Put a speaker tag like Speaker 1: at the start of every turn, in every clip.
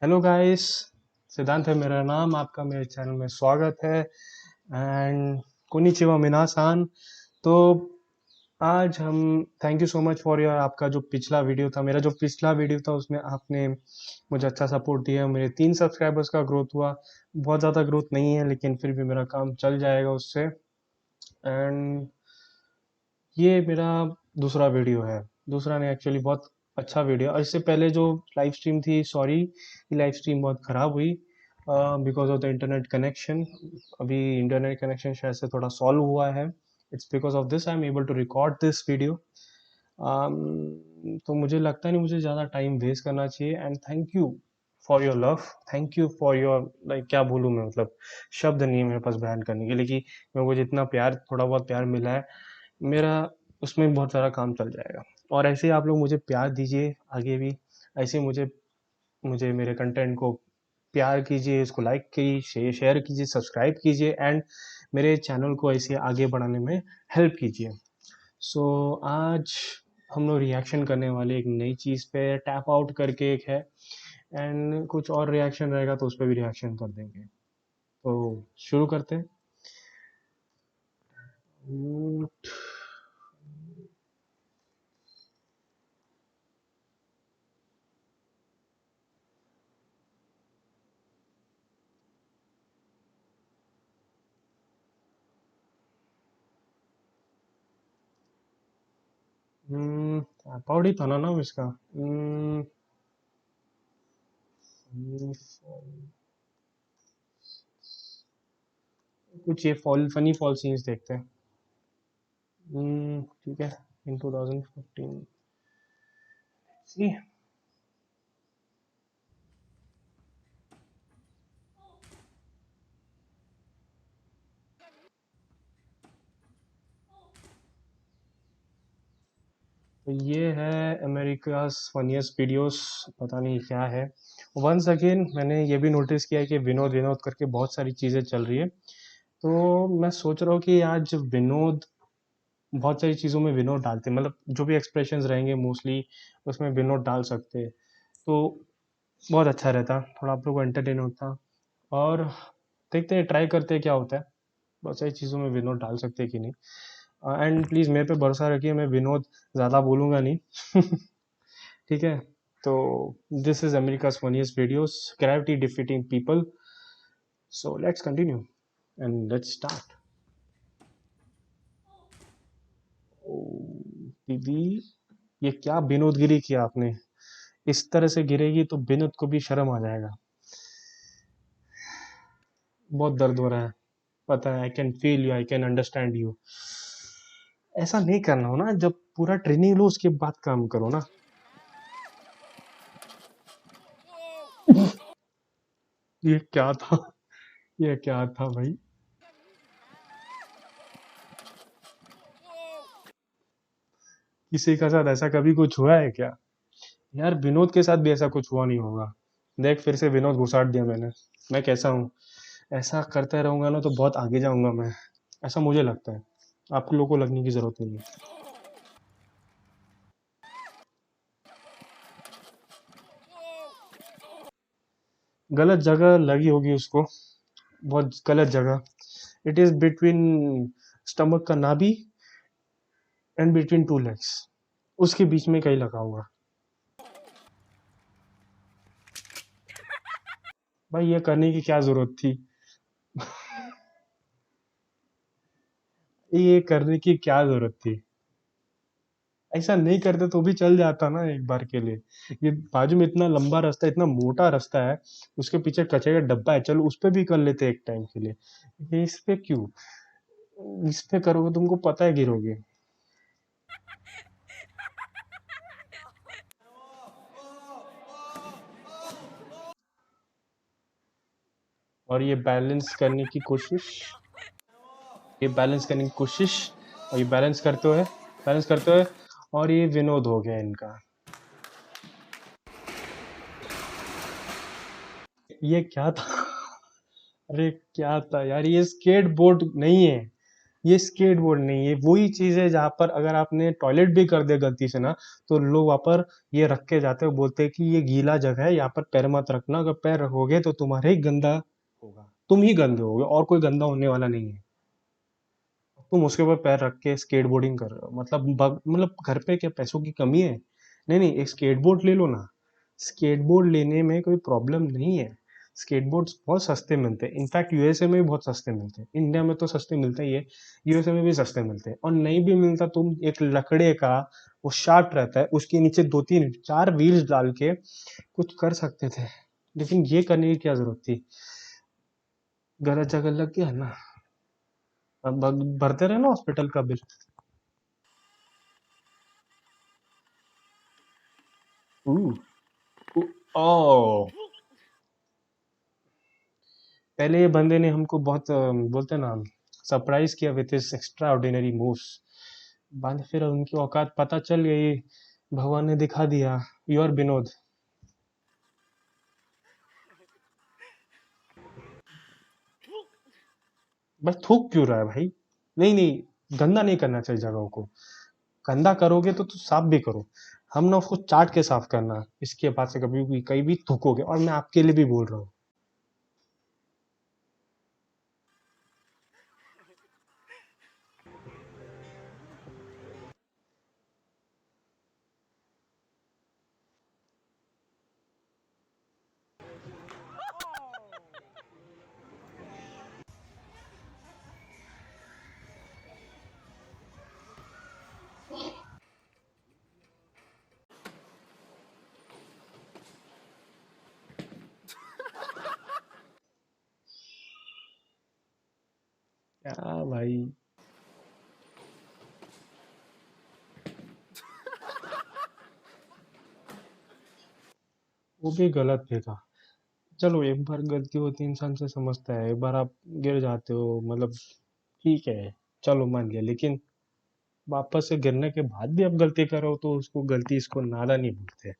Speaker 1: Hello guys, सिद्धांत है मेरा नाम। आपका मेरे चैनल में स्वागत है एंड कोनिचिवा मिनासान। तो आज हम thank you so much for your आपका जो पिछला वीडियो था, मेरा जो पिछला वीडियो था उसमें आपने मुझे अच्छा सपोर्ट दिया। मेरे 3 सब्सक्राइबर्स का ग्रोथ हुआ। बहुत ज़्यादा ग्रोथ नहीं है लेकिन फिर भी मेरा काम चल जाएगा उससे। एंड ये मेरा दूसरा वीडियो है। दूसरा नहीं, एक्चुअली बहुत अच्छा वीडियो। और इससे पहले जो लाइव स्ट्रीम थी, सॉरी, ये लाइव स्ट्रीम बहुत ख़राब हुई because of the internet connection. अभी इंटरनेट कनेक्शन शायद से थोड़ा सॉल्व हुआ है। It's because of this I am able to record this video. तो मुझे लगता नहीं मुझे ज़्यादा टाइम वेस्ट करना चाहिए। And thank you for your love, thank you for your, like क्या बोलूँ मैं, मतलब शब्द नहीं है मेरे पास बयान करने के लिए कि मेरे को जितना प्यार, थोड़ा बहुत प्यार मिला है मेरा, उसमें बहुत सारा काम चल जाएगा। और ऐसे ही आप लोग मुझे प्यार दीजिए आगे भी। ऐसे ही मुझे मुझे मेरे कंटेंट को प्यार कीजिए, इसको लाइक कीजिए, शेयर कीजिए, सब्सक्राइब कीजिए एंड मेरे चैनल को ऐसे आगे बढ़ाने में हेल्प कीजिए। सो आज हम लोग रिएक्शन करने वाले एक नई चीज़ पे, टैप आउट करके एक है। एंड कुछ और रिएक्शन रहेगा तो उस पर भी रिएक्शन कर देंगे। तो शुरू करते हैं। टैप आउट ही था ना नाम इसका। कुछ ये फनी फॉल सीन्स देखते हैं। ठीक है। इन 2015 सी। तो ये है अमेरिकाज फनीस्ट वीडियोस। पता नहीं क्या है। वंस अगेन मैंने ये भी नोटिस किया है कि विनोद विनोद करके बहुत सारी चीज़ें चल रही है। तो मैं सोच रहा हूँ कि आज विनोद, बहुत सारी चीज़ों में विनोद डालते हैं, मतलब जो भी एक्सप्रेशंस रहेंगे मोस्टली उसमें विनोद डाल सकते हैं। तो बहुत अच्छा रहता, थोड़ा आप लोग को एंटरटेन होता। और देखते हैं, ट्राई करते हैं क्या होता है। बहुत सारी चीज़ों में विनोद डाल सकते हैं कि नहीं। एंड प्लीज़ मेरे पे भरोसा रखिए, मैं विनोद ज़्यादा बोलूँगा नहीं। ठीक है। तो this is America's funniest videos, gravity defeating people. So let's continue and let's start. दीदी, ये क्या विनोदगिरी किया आपने। इस तरह से गिरेगी तो विनोद को भी शर्म आ जाएगा। बहुत दर्द हो रहा है, पता है। I can feel you, I can understand you. ऐसा नहीं करना हो ना, जब पूरा ट्रेनिंग लो उसके बाद काम करो ना। ये क्या था, ये क्या था भाई। किसी के साथ ऐसा कभी कुछ हुआ है क्या? यार विनोद के साथ भी ऐसा कुछ हुआ नहीं होगा। देख, फिर से विनोद घुसाट दिया मैंने। मैं कैसा हूँ, ऐसा करते रहूंगा ना तो बहुत आगे जाऊंगा मैं। ऐसा मुझे लगता है, आप लोगों को लगने की जरूरत नहीं है। गलत जगह लगी होगी उसको, बहुत गलत जगह। इट इज बिटवीन स्टमक का नाभि एंड बिटवीन टू लेग्स, उसके बीच में कहीं लगा हुआ। भाई ये करने की क्या जरूरत थी, ये करने की क्या जरूरत थी। ऐसा नहीं करते तो भी चल जाता ना एक बार के लिए। ये बाजू में इतना लंबा रास्ता, इतना मोटा रास्ता है, उसके पीछे कचरे का डब्बा है, चलो उस पे भी कर लेते एक टाइम के लिए। ये इस पे क्यों, इस पे करोगे तुमको पता है गिरोगे। और ये बैलेंस करने की कोशिश, ये बैलेंस करने की कोशिश, और ये बैलेंस करते हुए, और ये विनोद हो गया इनका। ये क्या था। अरे क्या था यार, ये स्केट बोर्ड नहीं है, ये स्केटबोर्ड नहीं है, वही चीज है जहां पर अगर आपने टॉयलेट भी कर दिया गलती से ना, तो लोग वहां पर ये रख के जाते हैं, बोलते हैं कि ये गीला जगह है, यहाँ पर पैर मत रखना, अगर पैर रखोगे तो तुम्हारे ही गंदा होगा, तुम ही गंदे होगे और कोई गंदा होने वाला नहीं है। तुम उसके ऊपर पैर रख के स्केटबोर्डिंग कर रहे हो, मतलब मतलब घर पे क्या पैसों की कमी है? नहीं नहीं, एक स्केटबोर्ड ले लो ना। स्केटबोर्ड लेने में कोई प्रॉब्लम नहीं है। स्केटबोर्ड्स बहुत सस्ते मिलते हैं, इनफैक्ट यूएसए में भी बहुत सस्ते मिलते हैं, इंडिया में तो सस्ते मिलते ही है, यूएसए में भी सस्ते मिलते हैं। और नहीं भी मिलता, तुम एक लकड़े का वो शाफ्ट रहता है, उसके नीचे दो तीन चार व्हील्स डाल के कुछ कर सकते थे, लेकिन ये करने की क्या जरूरत थी? गलत जगह लग गया ना, अब भरते रहे ना हॉस्पिटल का बिल। ओ, पहले ये बंदे ने हमको बहुत बोलते हैं ना, सरप्राइज किया with his extra ordinary moves. बाद में फिर उनकी औकात पता चल गई, भगवान ने दिखा दिया, यू आर विनोद। बस थूक क्यों रहा है भाई? नहीं नहीं, गंदा नहीं करना चाहिए जगहों को। गंदा करोगे तो साफ भी करो। हम ना उसको चाट के साफ करना, इसके बाद से कभी भी कहीं भी थूकोगे, और मैं आपके लिए भी बोल रहा हूँ। क्या भाई? वो भी गलत भी था। चलो, एक बार गलती होती है, इंसान से समझता है, एक बार आप गिर जाते हो, मतलब ठीक है, चलो मान लिया, लेकिन वापस से गिरने के बाद भी आप गलती करो तो उसको गलती, इसको नादा नहीं बोलते।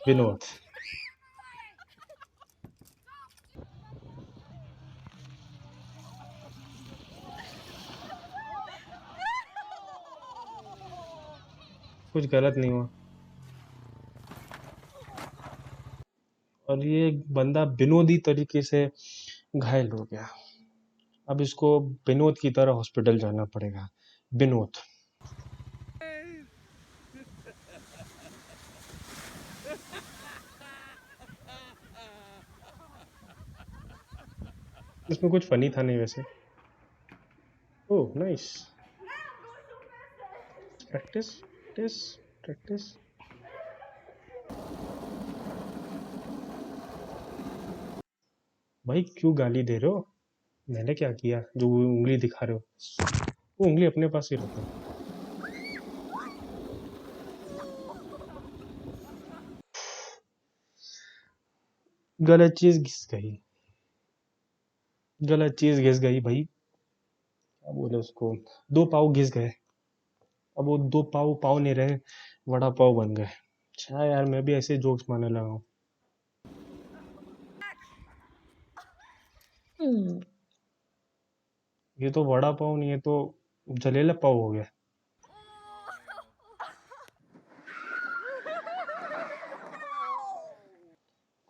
Speaker 1: विनोद। कुछ गलत नहीं हुआ, और ये बंदा विनोदी तरीके से घायल हो गया। अब इसको विनोद की तरह हॉस्पिटल जाना पड़ेगा। विनोद। इसमें कुछ फनी था नहीं वैसे। Oh nice. Practice practice practice. भाई क्यों गाली दे रहे हो? मैंने क्या किया जो वो उंगली दिखा रहे हो? वो उंगली अपने पास ही रखो। गलत चीज घिस गई। गलत चीज घिस गई भाई। क्या बोले उसको? दो पाव घिस गए। अब वो दो पाव पाव नहीं रहे, वड़ा पाव बन गए। अच्छा यार, मैं भी ऐसे जोक्स मारने लगा हूँ। ये तो वड़ा पाव नहीं है, तो जलेला पाव हो गया।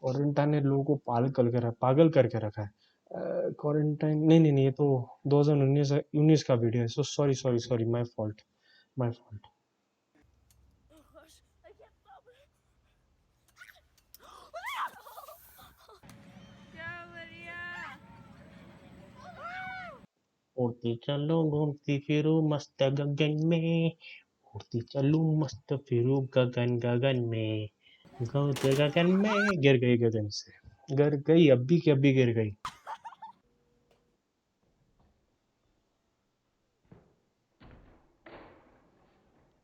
Speaker 1: क्वारंटाइन ने लोगों को पागल करके रखा है। क्वारंटाइन नहीं नहीं नहीं, ये तो 2019 19 का वीडियो है, so sorry sorry sorry, my fault, my fault. उड़ती चलो घूमती फिरो मस्त गगन में, उड़ती चलूं मस्त फिरूं गगन गगन में, गौते गगन में। गिर गई गगन से, गिर गई, अभी की अभी गिर गई।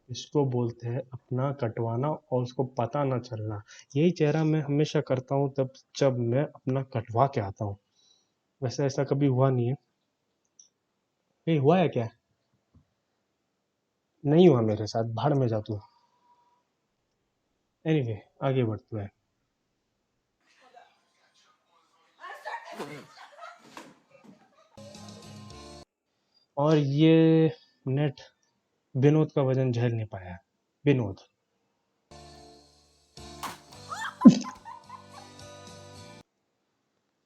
Speaker 1: इसको बोलते हैं अपना कटवाना और उसको पता ना चलना। यही चेहरा मैं हमेशा करता हूँ तब जब मैं अपना कटवा के आता हूँ। वैसे ऐसा कभी हुआ नहीं है। ये हुआ है क्या? नहीं हुआ मेरे साथ, भाड़ में जा तू। एनीवे, आगे बढ़ते हैं। और ये नेट विनोद का वजन झेल नहीं पाया। Vinod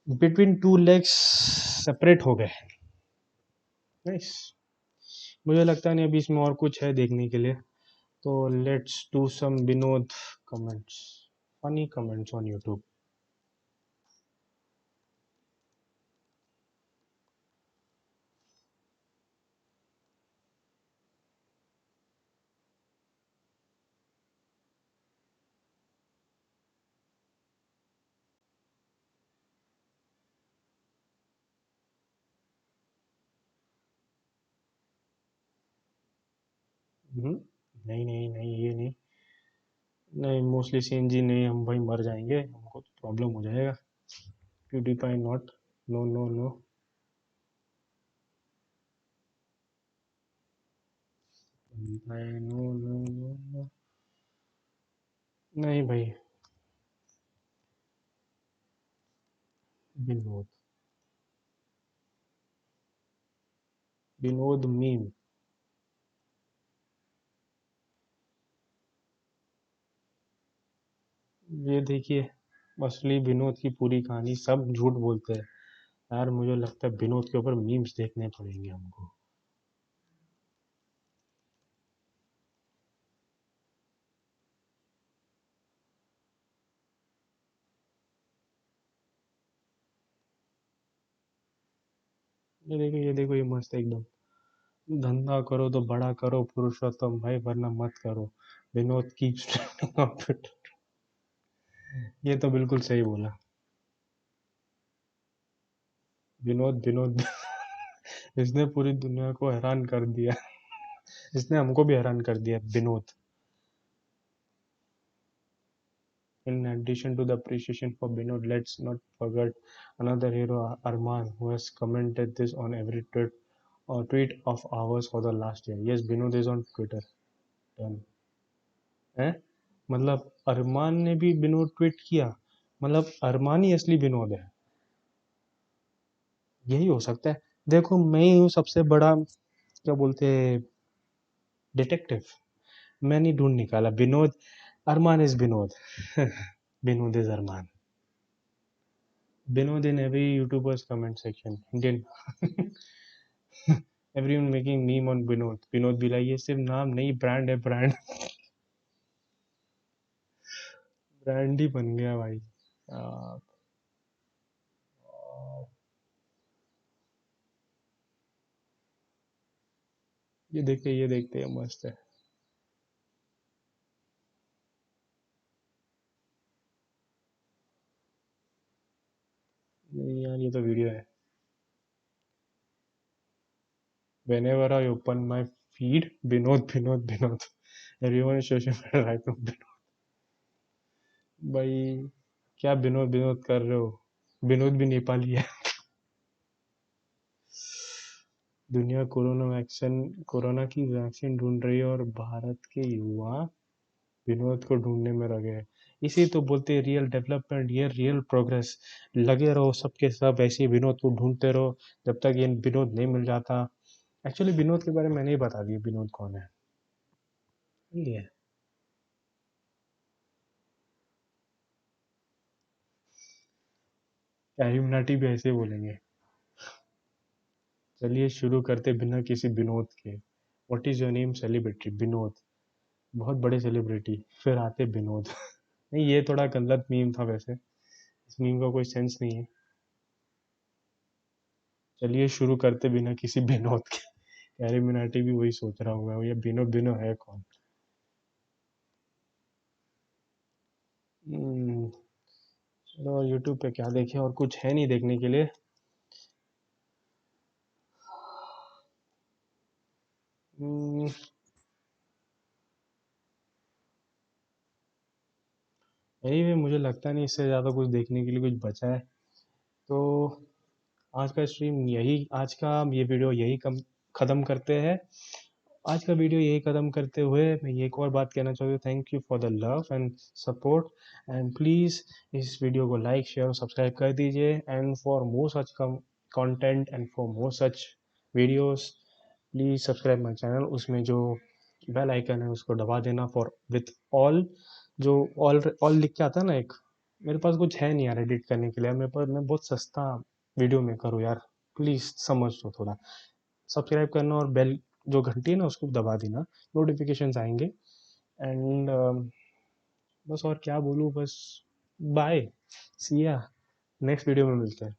Speaker 1: between two legs separate हो गए। नाइस। मुझे लगता नहीं अभी इसमें और कुछ है देखने के लिए, तो let's do some Vinod comments, funny comments on YouTube. नहीं नहीं नहीं, ये नहीं। नहीं, मोस्टली सीएनजी नहीं, हम भाई मर जाएंगे, हमको तो प्रॉब्लम हो जाएगा। प्यूडीफाई नॉट। No no no. नहीं, नो नो नो नो। नहीं भाई। विनोद। विनोद मीम। ये देखिए, असली विनोद की पूरी कहानी, सब झूठ बोलते हैं। यार मुझे लगता है विनोद के ऊपर मीम्स देखने पड़ेंगे हमको। ये देखो, ये देखो, ये मस्त है एकदम। धंधा करो तो बड़ा करो पुरुषोत्तम भाई, वरना मत करो। विनोद की ये तो बिल्कुल सही बोला। विनोद विनोद इसने पूरी दुनिया को हैरान कर दिया। इसने हमको भी हैरान कर दिया, Vinod. In addition to the appreciation for Binod, let's not forget another hero, Arman, who has commented this on every tweet of ours for the last year. Yes, Binod is on Twitter. Done. हैं? मतलब अरमान ने भी Vinod tweet किया? मतलब अरमान ही असली विनोद है? यही हो सकता है। देखो, मैं ही हूँ सबसे बड़ा, क्या बोलते हैं, डिटेक्टिव। मैंने ढूंढ निकाला Vinod. Armaan is Vinod. Vinod is Armaan. Vinod in every YouTuber's comment section. Indian. Everyone making meme on Vinod. Vinod भी like, ये सिर्फ नाम नहीं, ब्रांड है, ब्रांड। ब्रांड ही बन गया भाई। आ, ये देखते हैं, मस्त है। नहीं यार, ये तो वीडियो है। Whenever I open my feed, Vinod Vinod Vinod. Everyone is social media right now, Vinod. भाई, क्या विनोद विनोद कर रहे हो? विनोद भी नेपाली है। दुनिया कोरोना की वैक्सीन ढूंढ रही है और भारत के युवा विनोद को ढूंढने में लगे हैं। इसी तो बोलते हैं रियल डेवलपमेंट, ये रियल प्रोग्रेस। लगे रहो सबके सब ऐसे ही विनोद को ढूंढते रहो, जब तक ये विनोद नहीं मिल जाता। एक्चुअली विनोद के बारे में मैंने ही बता दिया विनोद कौन है। ये कैरिमनाटी भी ऐसे बोलेंगे। चलिए शुरू करते बिना किसी विनोद के। What is your name celebrity? Vinod. बहुत बड़े सेलिब्रिटी, फिर आते विनोद। नहीं, ये थोड़ा गलत मीम था वैसे। इस मीम का कोई सेंस नहीं है। चलिए शुरू करते बिना किसी विनोद के। कैरिमिनाटी भी वही सोच रहा होगा, ये बिनो बिनो है कौन? हम्म, चलो यूट्यूब पे क्या देखें, और कुछ है नहीं देखने के लिए। हम्म, anyway, मुझे लगता नहीं इससे ज़्यादा कुछ देखने के लिए कुछ बचा है। तो आज का ये वीडियो यही कम ख़त्म करते हैं। आज का वीडियो यही ख़त्म करते हुए मैं ये एक और बात कहना चाहूँगा, thank you for the love and support. And please इस वीडियो को लाइक शेयर और सब्सक्राइब कर दीजिए। And for more such content and for more such videos, please subscribe my channel. उसमें जो बेल आइकन है उसको दबा देना फॉर विथ ऑल, जो ऑल लिख के आता है ना एक। मेरे पास कुछ है नहीं यार एडिट करने के लिए, मेरे पास मैं बहुत सस्ता वीडियो मेकर हूँ यार, प्लीज़ समझ लो थोड़ा। सब्सक्राइब करना और बेल जो घंटी है ना उसको दबा देना, नोटिफिकेशंस आएंगे। एंड बस और क्या बोलूँ, बस बाय, सी या, नेक्स्ट वीडियो में मिलते हैं।